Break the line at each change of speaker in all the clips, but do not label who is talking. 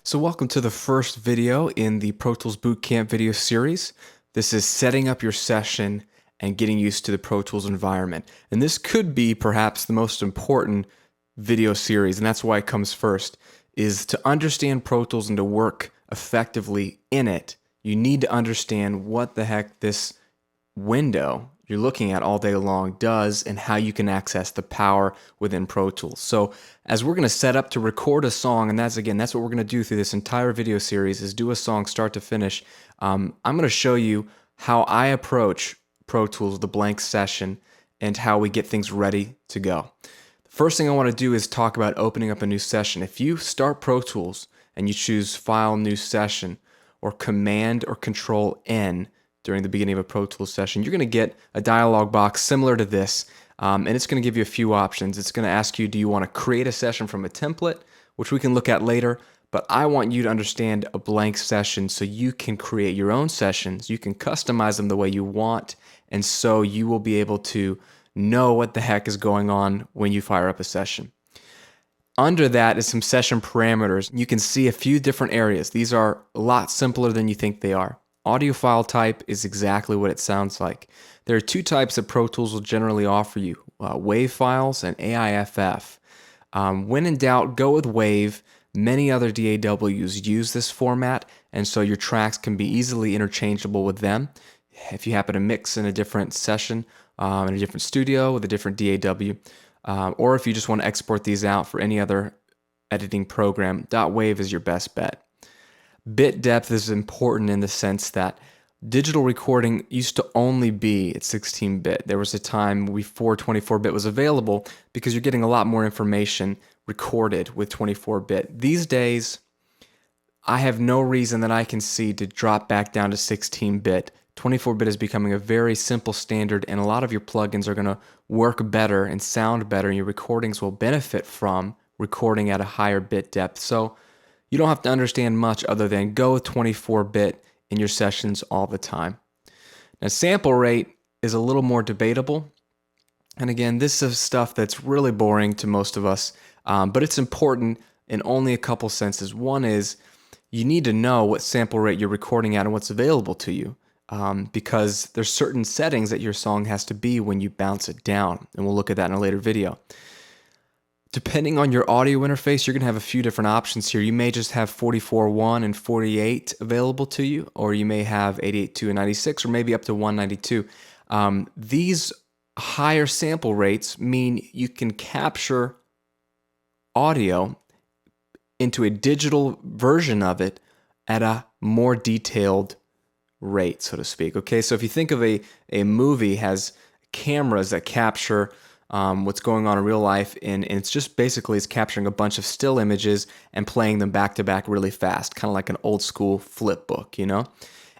So welcome to the first video in the Pro Tools Bootcamp video series. This is setting up your session and getting used to the Pro Tools environment. And this could be perhaps the most important video series, and that's why it comes first, is to understand Pro Tools and to work effectively in it. You need to understand what the heck this window you're looking at all day long does and how you can access the power within Pro Tools. So as we're going to set up to record a song, and that's what we're going to do through this entire video series, is do a song start to finish. I'm going to show you how I approach Pro Tools, the blank session, and how we get things ready to go. The first thing I want to do is talk about opening up a new session. If you start Pro Tools and you choose File, New Session, or Command or Control N, during the beginning of a Pro Tools session, you're going to get a dialog box similar to this, and it's going to give you a few options. It's going to ask you, do you want to create a session from a template, which we can look at later, but I want you to understand a blank session so you can create your own sessions. You can customize them the way you want, and so you will be able to know what the heck is going on when you fire up a session. Under that is some session parameters. You can see a few different areas. These are a lot simpler than you think they are. Audio file type is exactly what it sounds like. There are two types that Pro Tools will generally offer you, WAV files and AIFF. When in doubt, go with WAV. Many other DAWs use this format, and so your tracks can be easily interchangeable with them. If you happen to mix in a different session, in a different studio with a different DAW, or if you just want to export these out for any other editing program, .wav is your best bet. Bit depth is important in the sense that digital recording used to only be at 16-bit. There was a time before 24-bit was available because you're getting a lot more information recorded with 24-bit. These days, I have no reason that I can see to drop back down to 16-bit. 24-bit is becoming a very simple standard, and a lot of your plugins are going to work better and sound better, and your recordings will benefit from recording at a higher bit depth. So you don't have to understand much other than go with 24-bit in your sessions all the time. Now, sample rate is a little more debatable. And again, this is stuff that's really boring to most of us, but it's important in only a couple senses. One is you need to know what sample rate you're recording at and what's available to you, because there's certain settings that your song has to be when you bounce it down. And we'll look at that in a later video. Depending on your audio interface, you're going to have a few different options here. You may just have 44.1 and 48 available to you, or you may have 88.2 and 96, or maybe up to 192. These higher sample rates mean you can capture audio into a digital version of it at a more detailed rate, so to speak. Okay, so if you think of a movie has cameras that capture what's going on in real life, and it's just basically it's capturing a bunch of still images and playing them back to back really fast, kind of like an old school flip book, you know?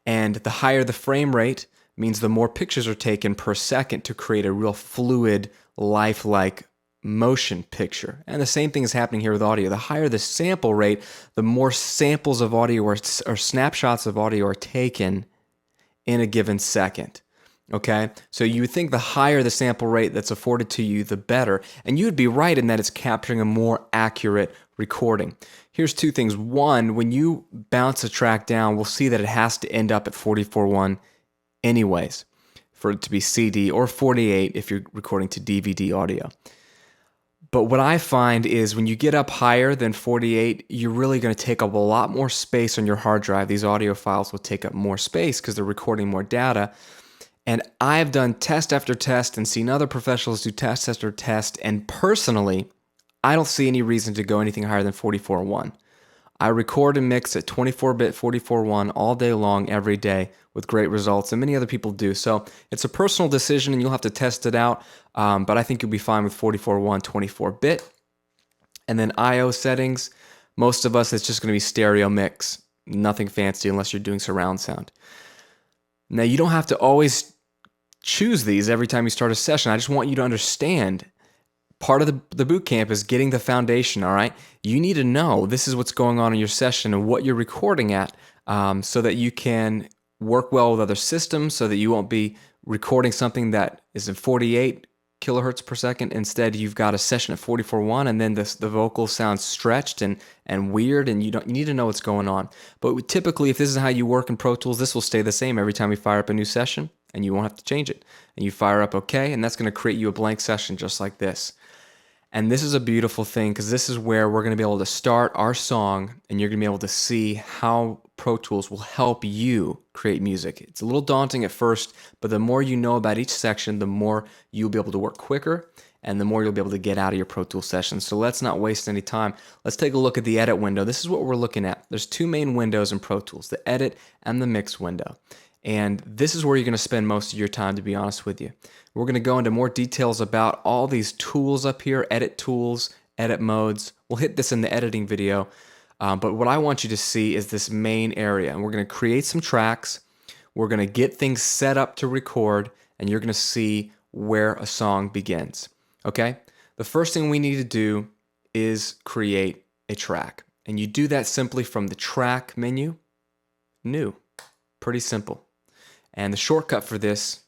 And the higher the frame rate means the more pictures are taken per second to create a real fluid, lifelike motion picture. And the same thing is happening here with audio. The higher the sample rate, the more samples of audio or snapshots of audio are taken in a given second. Okay, so you would think the higher the sample rate that's afforded to you, the better. And you would be right in that it's capturing a more accurate recording. Here's two things. One, when you bounce a track down, we'll see that it has to end up at 44.1 anyways for it to be CD, or 48 if you're recording to DVD audio. But what I find is when you get up higher than 48, you're really going to take up a lot more space on your hard drive. These audio files will take up more space because they're recording more data. And I've done test after test and seen other professionals do test after test, and personally, I don't see any reason to go anything higher than 44.1. I record and mix at 24-bit 44.1 all day long, every day, with great results, and many other people do. So it's a personal decision, and you'll have to test it out, but I think you'll be fine with 44.1 24-bit. And then I/O settings, most of us, it's just going to be stereo mix, nothing fancy unless you're doing surround sound. Now, you don't have to always choose these every time you start a session. I just want you to understand part of the boot camp is getting the foundation, all right? You need to know this is what's going on in your session and what you're recording at, so that you can work well with other systems, so that you won't be recording something that is in 48, kilohertz per second. Instead, you've got a session at 44.1, and then the vocal sounds stretched and weird, and you need to know what's going on. But typically, if this is how you work in Pro Tools, this will stay the same every time you fire up a new session, and you won't have to change it. And you fire up OK, and that's going to create you a blank session just like this. And this is a beautiful thing because this is where we're going to be able to start our song, and you're going to be able to see how Pro Tools will help you create music. It's a little daunting at first, but the more you know about each section, the more you'll be able to work quicker, and the more you'll be able to get out of your Pro Tools sessions. So let's not waste any time. Let's take a look at the edit window. This is what we're looking at. There's two main windows in Pro Tools, the edit and the mix window. And this is where you're going to spend most of your time, to be honest with you. We're going to go into more details about all these tools up here, edit tools, edit modes. We'll hit this in the editing video. But what I want you to see is this main area. And we're going to create some tracks. We're going to get things set up to record. And you're going to see where a song begins. Okay? The first thing we need to do is create a track. And you do that simply from the track menu, new. Pretty simple. And the shortcut for this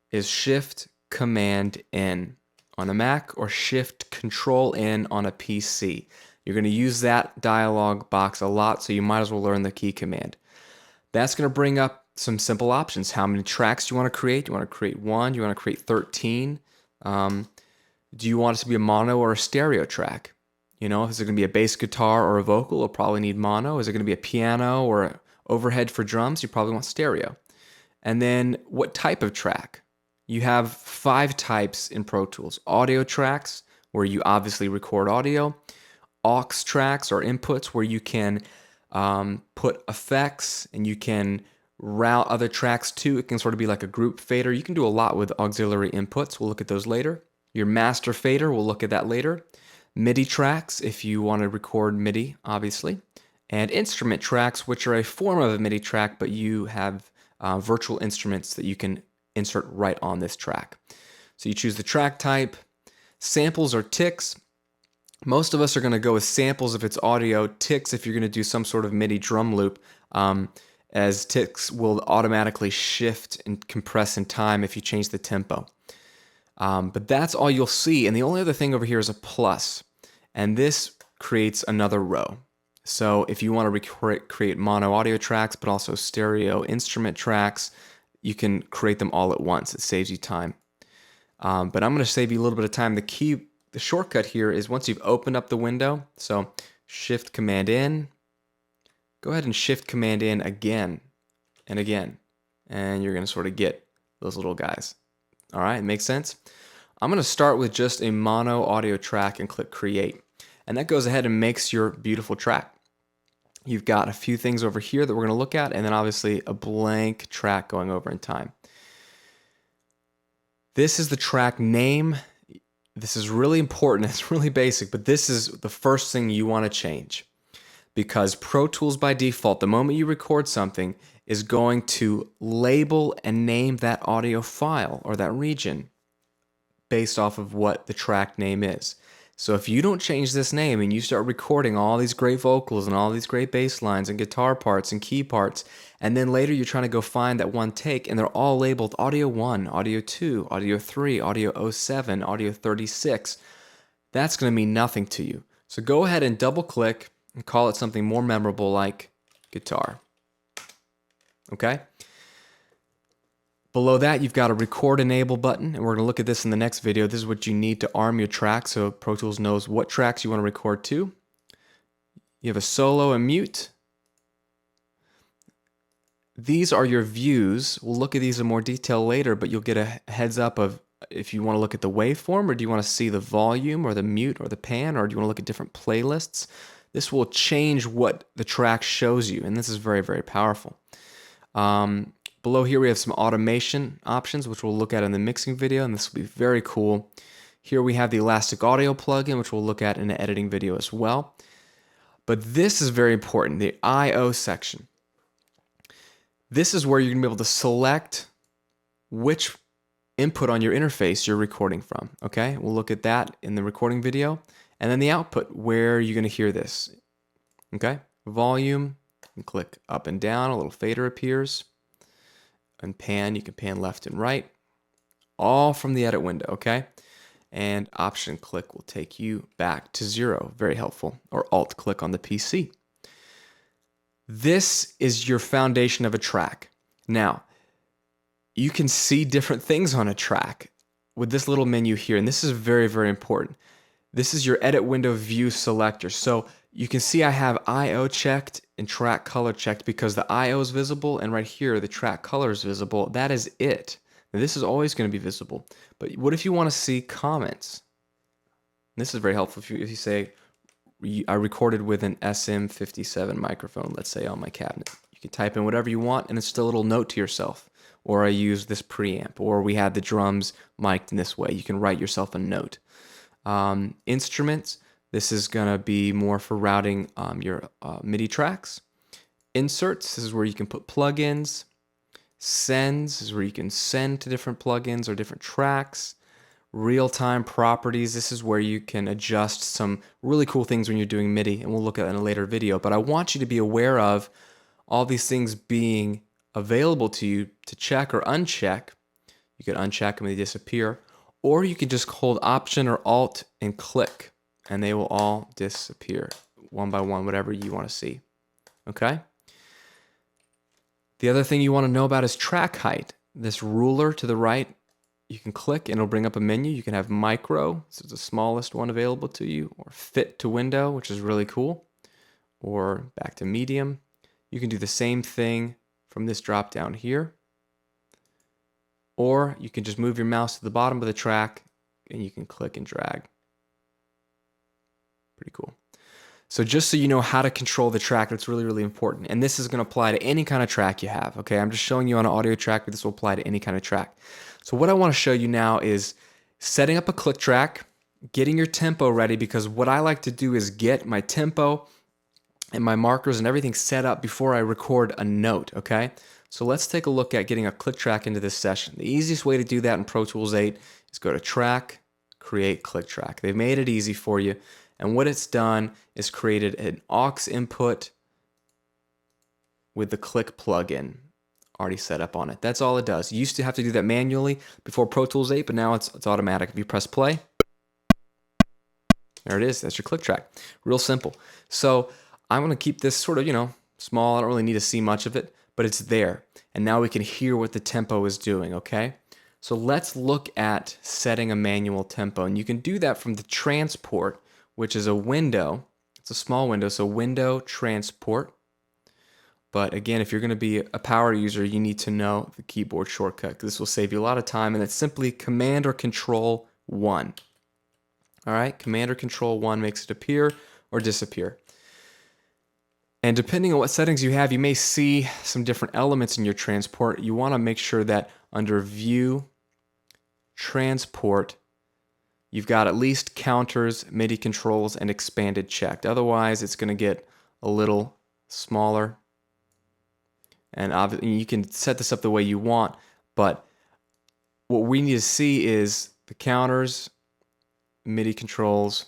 is Shift-Command-N on a Mac or Shift-Control-N on a PC. You're going to use that dialog box a lot, so you might as well learn the key command. That's going to bring up some simple options. How many tracks do you want to create? Do you want to create 1? Do you want to create 13? Do you want it to be a mono or a stereo track? You know, is it going to be a bass guitar or a vocal? It'll probably need mono. Is it going to be a piano or a overhead for drums? You probably want stereo. And then what type of track? You have 5 types in Pro Tools. Audio tracks, where you obviously record audio. Aux tracks or inputs, where you can put effects and you can route other tracks too. It can sort of be like a group fader. You can do a lot with auxiliary inputs. We'll look at those later. Your master fader, we'll look at that later. MIDI tracks, if you want to record MIDI, obviously. And instrument tracks, which are a form of a MIDI track, but you have virtual instruments that you can insert right on this track. So you choose the track type. Samples or ticks. Most of us are going to go with samples if it's audio. Ticks if you're going to do some sort of MIDI drum loop, as ticks will automatically shift and compress in time if you change the tempo. But that's all you'll see. And the only other thing over here is a plus. And this creates another row. So if you want to create mono audio tracks, but also stereo instrument tracks, you can create them all at once. It saves you time. But I'm going to save you a little bit of time. The shortcut here is once you've opened up the window, so Shift-Command-N, go ahead and Shift-Command-N again and again. And you're going to sort of get those little guys. All right, makes sense? I'm going to start with just a mono audio track and click Create. And that goes ahead and makes your beautiful track. You've got a few things over here that we're going to look at, and then obviously a blank track going over in time. This is the track name. This is really important. It's really basic, but this is the first thing you want to change. Because Pro Tools by default, the moment you record something, is going to label and name that audio file or that region based off of what the track name is. So if you don't change this name and you start recording all these great vocals and all these great bass lines and guitar parts and key parts, and then later you're trying to go find that one take and they're all labeled audio 1, audio 2, audio 3, audio 07, audio 36, that's going to mean nothing to you. So go ahead and double click and call it something more memorable like guitar. Okay? Below that, you've got a record enable button, and we're going to look at this in the next video. This is what you need to arm your track so Pro Tools knows what tracks you want to record to. You have a solo and mute. These are your views. We'll look at these in more detail later, but you'll get a heads up of if you want to look at the waveform, or do you want to see the volume or the mute or the pan, or do you want to look at different playlists? This will change what the track shows you, and this is very, very powerful. Below here we have some automation options, which we'll look at in the mixing video, and this will be very cool. Here we have the Elastic Audio plugin, which we'll look at in an editing video as well. But this is very important, the I/O section. This is where you're going to be able to select which input on your interface you're recording from. Okay, we'll look at that in the recording video. And then the output, where you're going to hear this. Okay, volume, and click up and down, a little fader appears. And pan, you can pan left and right, all from the edit window, okay? and Option click will take you back to 0. Very helpful. Or Alt click on the PC. This is your foundation of a track. Now, you can see different things on a track with this little menu here, and this is very, very important. This is your edit window view selector. So you can see I have I/O checked and track color checked because the I/O is visible, and right here the track color is visible. That is it. Now, this is always going to be visible. But what if you want to see comments? And this is very helpful if you say, I recorded with an SM57 microphone, let's say, on my cabinet. You can type in whatever you want, and it's just a little note to yourself. Or I use this preamp, or we had the drums mic'd in this way. You can write yourself a note. Instruments, this is going to be more for routing your MIDI tracks. Inserts, this is where you can put plugins. Sends is where you can send to different plugins or different tracks. Real-time properties, this is where you can adjust some really cool things when you're doing MIDI, and we'll look at that in a later video. But I want you to be aware of all these things being available to you to check or uncheck. You can uncheck them and they disappear, or you can just hold Option or Alt and click, and they will all disappear one by one, whatever you want to see. Okay? The other thing you want to know about is track height. This ruler to the right, you can click and it'll bring up a menu. You can have micro, this is the smallest one available to you, or fit to window, which is really cool, or back to medium. You can do the same thing from this drop down here, or you can just move your mouse to the bottom of the track and you can click and drag. Pretty cool. So just so you know how to control the track, that's really, really important. And this is going to apply to any kind of track you have. Okay, I'm just showing you on an audio track, but this will apply to any kind of track. So what I want to show you now is setting up a click track, getting your tempo ready, because what I like to do is get my tempo and my markers and everything set up before I record a note, okay? So let's take a look at getting a click track into this session. The easiest way to do that in Pro Tools 8 is go to Track, Create Click Track. They've made it easy for you. And what it's done is created an aux input with the click plugin already set up on it. That's all it does. You used to have to do that manually before Pro Tools 8, but now it's automatic. If you press play, there it is. That's your click track. Real simple. So I'm going to keep this sort of, small. I don't really need to see much of it, but it's there. And now we can hear what the tempo is doing, okay? So let's look at setting a manual tempo. And you can do that from the transport, which is a window. It's a small window, so window transport. But again, if you're going to be a power user, you need to know the keyboard shortcut, because this will save you a lot of time, and it's simply Command or Control 1. All right, Command or Control 1 makes it appear or disappear. And depending on what settings you have, you may see some different elements in your transport. You want to make sure that under View, Transport, you've got at least counters, MIDI controls, and expanded checked. Otherwise, it's going to get a little smaller. And obviously, you can set this up the way you want, but what we need to see is the counters, MIDI controls,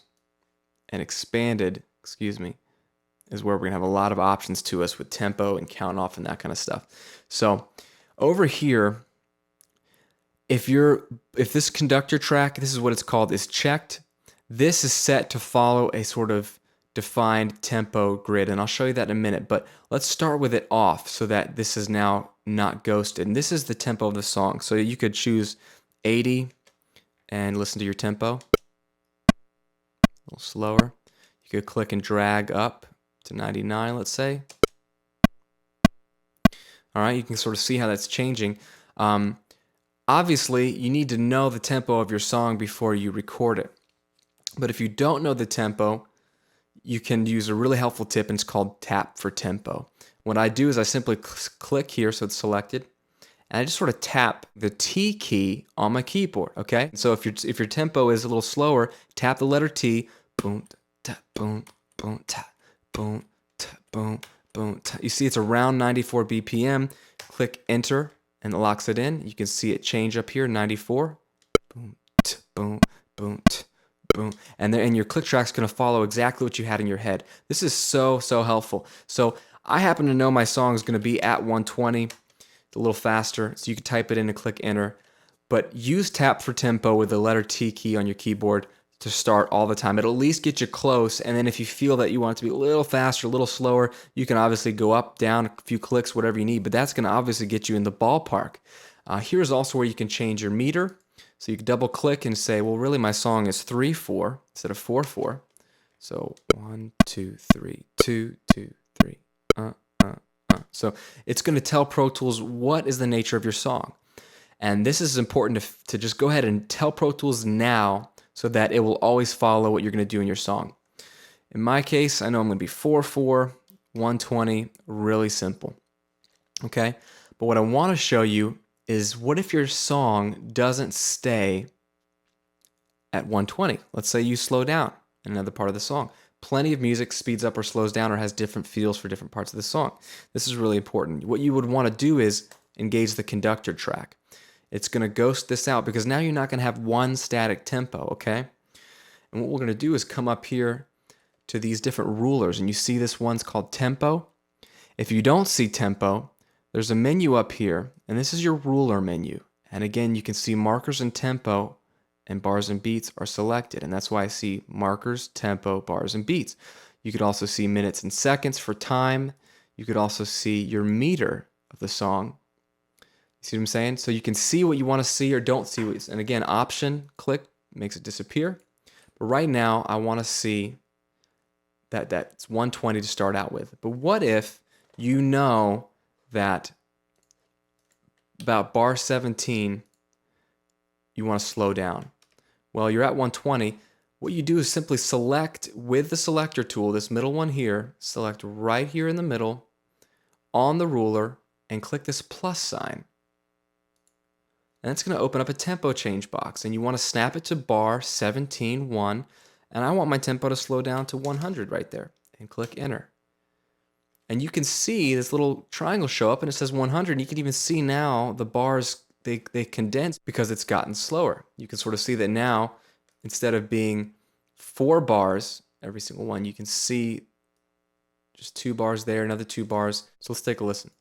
and expanded, is where we're going to have a lot of options to us with tempo and count off and that kind of stuff. So over here, if this conductor track, this is what it's called, is checked, this is set to follow a sort of defined tempo grid, and I'll show you that in a minute, but let's start with it off so that this is now not ghosted. And this is the tempo of the song. So you could choose 80 and listen to your tempo. A little slower. You could click and drag up to 99, let's say. All right, you can sort of see how that's changing. Obviously, you need to know the tempo of your song before you record it. But if you don't know the tempo, you can use a really helpful tip, and it's called Tap for Tempo. What I do is I simply click here, so it's selected, and I just sort of tap the T key on my keyboard, okay? So if your tempo is a little slower, tap the letter T, boom, tap, boom, boom, tap, boom, tap, boom, boom, tap. You see it's around 94 BPM. Click Enter, and it locks it in. You can see it change up here, 94. Boom, t, boom, boom, t, boom. And your click track's going to follow exactly what you had in your head. This is so, so helpful. So I happen to know my song is going to be at 120. It's a little faster, so you can type it in and click Enter. But use tap for tempo with the letter T key on your keyboard to start all the time. It'll at least get you close, and then if you feel that you want it to be a little faster, a little slower, you can obviously go up, down, a few clicks, whatever you need, but that's going to obviously get you in the ballpark. Here's also where you can change your meter. So you can double click and say, well, really my song is 3/4 instead of 4/4. So 1, 2, 3, 2, 2, 3. So it's going to tell Pro Tools what is the nature of your song. And this is important to just go ahead and tell Pro Tools now so that it will always follow what you're going to do in your song. In my case, I know I'm going to be 4/4, 120, really simple. Okay? But what I want to show you is what if your song doesn't stay at 120? Let's say you slow down in another part of the song. Plenty of music speeds up or slows down or has different feels for different parts of the song. This is really important. What you would want to do is engage the conductor track. It's going to ghost this out because now you're not going to have one static tempo, okay? And what we're going to do is come up here to these different rulers, and you see this one's called tempo. If you don't see tempo, there's a menu up here, and this is your ruler menu. And again, you can see markers and tempo and bars and beats are selected, and that's why I see markers, tempo, bars, and beats. You could also see minutes and seconds for time. You could also see your meter of the song. See what I'm saying? So you can see what you want to see or don't see. And again, option, click, makes it disappear. But right now, I want to see that that's 120 to start out with. But what if you know that about bar 17, you want to slow down? Well, you're at 120. What you do is simply select with the selector tool, this middle one here, select right here in the middle on the ruler and click this plus sign. And it's going to open up a tempo change box, and you want to snap it to bar 17, 1, and I want my tempo to slow down to 100 right there, and click enter. And you can see this little triangle show up and it says 100, and you can even see now the bars, they condense because it's gotten slower. You can sort of see that now, instead of being 4 bars, every single one, you can see just 2 bars there, another 2 bars. So let's take a listen.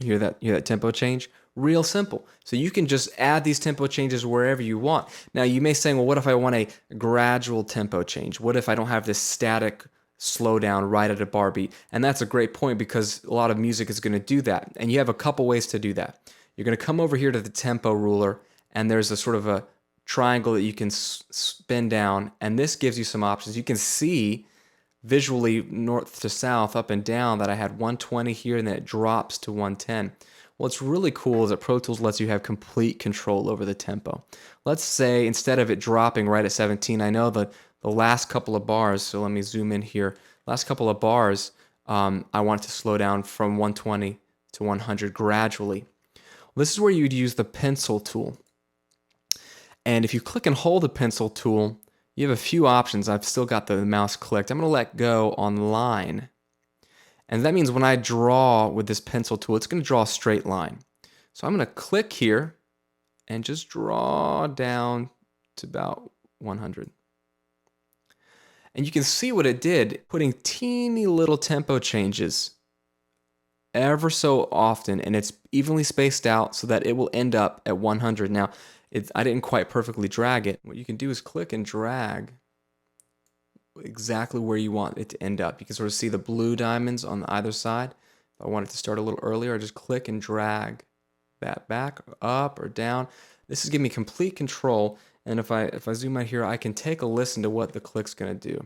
You hear that tempo change? Real simple. So you can just add these tempo changes wherever you want. Now you may say, well, what if I want a gradual tempo change? What if I don't have this static slowdown right at a bar beat? And that's a great point because a lot of music is going to do that. And you have a couple ways to do that. You're going to come over here to the tempo ruler, and there's a sort of a triangle that you can spin down, and this gives you some options. You can see visually north to south, up and down, that I had 120 here and then it drops to 110. What's really cool is that Pro Tools lets you have complete control over the tempo. Let's say instead of it dropping right at 17, I know the last couple of bars, so let me zoom in here, last couple of bars, I want it to slow down from 120 to 100 gradually. Well, this is where you'd use the pencil tool. And if you click and hold the pencil tool, you have a few options. I've still got the mouse clicked. I'm going to let go on line. And that means when I draw with this pencil tool, it's going to draw a straight line. So I'm going to click here and just draw down to about 100. And you can see what it did, putting teeny little tempo changes ever so often, and it's evenly spaced out so that it will end up at 100. Now, I didn't quite perfectly drag it. What you can do is click and drag exactly where you want it to end up. You can sort of see the blue diamonds on either side. If I want it to start a little earlier, I just click and drag that back, up or down. This is giving me complete control. And if I zoom out here, I can take a listen to what the click's going to do.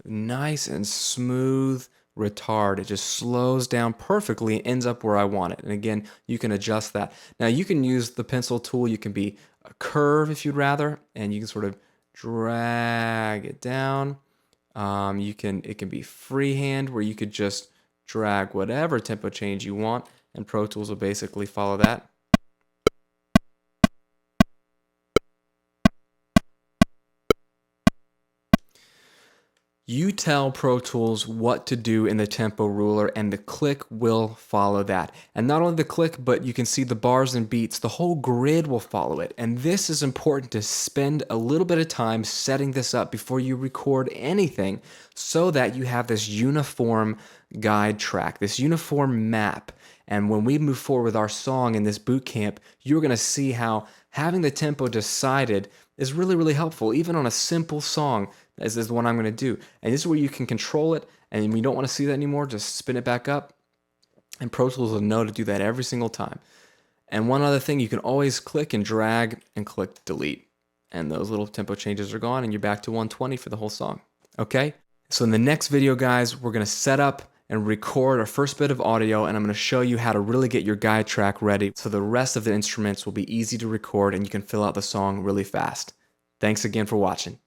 Nice and smooth retard. It just slows down perfectly and ends up where I want it. And again, you can adjust that. Now you can use the pencil tool. You can be a curve if you'd rather, and you can sort of drag it down. It can be freehand where you could just drag whatever tempo change you want, and Pro Tools will basically follow that. You tell Pro Tools what to do in the tempo ruler, and the click will follow that. And not only the click, but you can see the bars and beats, the whole grid will follow it. And this is important to spend a little bit of time setting this up before you record anything, so that you have this uniform guide track, this uniform map. And when we move forward with our song in this boot camp, you're going to see how having the tempo decided is really, really helpful, even on a simple song, as is the one I'm going to do. And this is where you can control it, and when you don't want to see that anymore, just spin it back up, and Pro Tools will know to do that every single time. And one other thing, you can always click and drag and click delete, and those little tempo changes are gone, and you're back to 120 for the whole song. Okay? So in the next video, guys, we're going to set up and record our first bit of audio, and I'm going to show you how to really get your guide track ready so the rest of the instruments will be easy to record and you can fill out the song really fast. Thanks again for watching.